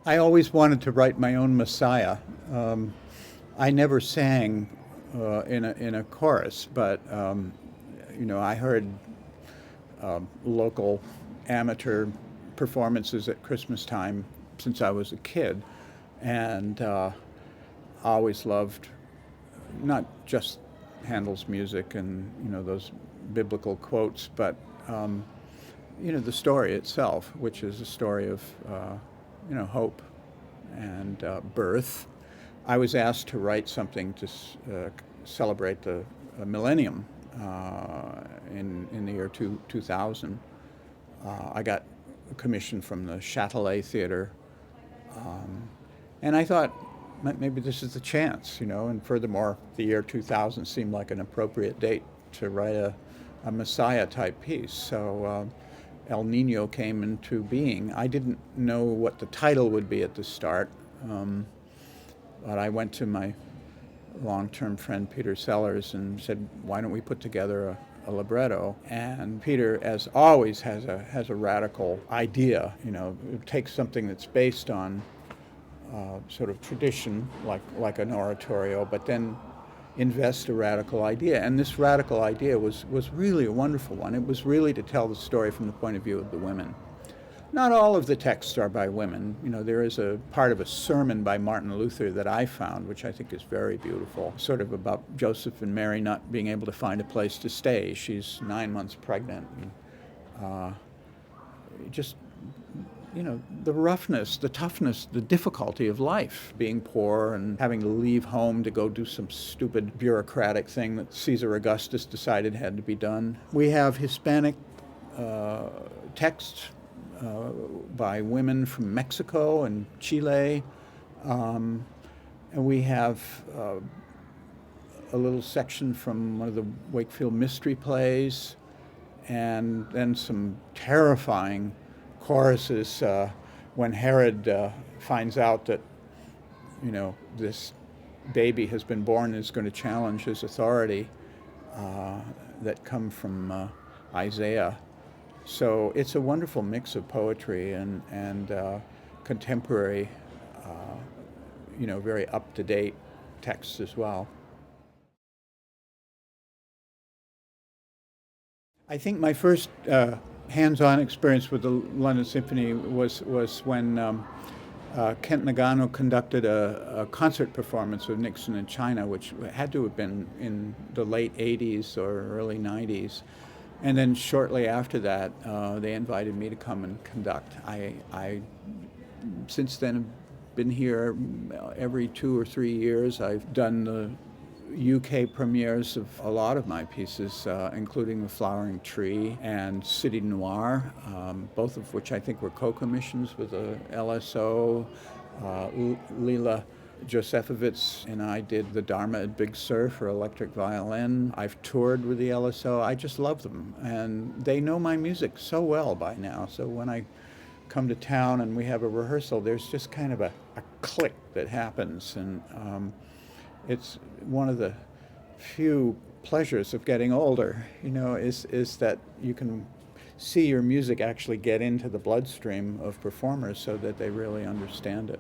I always wanted to write my own Messiah. Um, I never sang in a chorus, but I heard local amateur performances at Christmas time since I was a kid, and always loved not just Handel's music and those biblical quotes, but the story itself, which is a story of hope and birth. I was asked to write something to celebrate the millennium in the year 2000. I got a commission from the Châtelet Theater, and I thought maybe this is the chance, And furthermore, the year 2000 seemed like an appropriate date to write a Messiah type piece. So El Niño came into being. I didn't know what the title would be at the start, but I went to my long-term friend Peter Sellers and said, "Why don't we put together a libretto?" And Peter, as always, has a radical idea. It takes something that's based on sort of tradition, like an oratorio, but then invest a radical idea. And this radical idea was really a wonderful one. It was really to tell the story from the point of view of the women. Not all of the texts are by women. There is a part of a sermon by Martin Luther that I found, which I think is very beautiful, sort of about Joseph and Mary not being able to find a place to stay. She's 9 months pregnant. And, just the roughness, the toughness, the difficulty of life, being poor and having to leave home to go do some stupid bureaucratic thing that Caesar Augustus decided had to be done. We have Hispanic texts by women from Mexico and Chile, and we have a little section from one of the Wakefield mystery plays, and then some terrifying choruses when Herod finds out that this baby has been born and is going to challenge his authority, that come from Isaiah. So it's a wonderful mix of poetry and contemporary, very up-to-date texts as well. I think my first hands-on experience with the London Symphony was when Kent Nagano conducted a concert performance of Nixon in China, which had to have been in the late 80s or early 90s. And then shortly after that, they invited me to come and conduct. I since then have been here every 2 or 3 years. I've done the UK premieres of a lot of my pieces, including The Flowering Tree and City Noir, both of which I think were co-commissions with the LSO. Lila Josefovitz and I did the Dharma at Big Sur for electric violin. I've toured with the LSO. I just love them, and they know my music so well by now. So when I come to town and we have a rehearsal, there's just kind of a click that happens, and it's one of the few pleasures of getting older, is that you can see your music actually get into the bloodstream of performers so that they really understand it.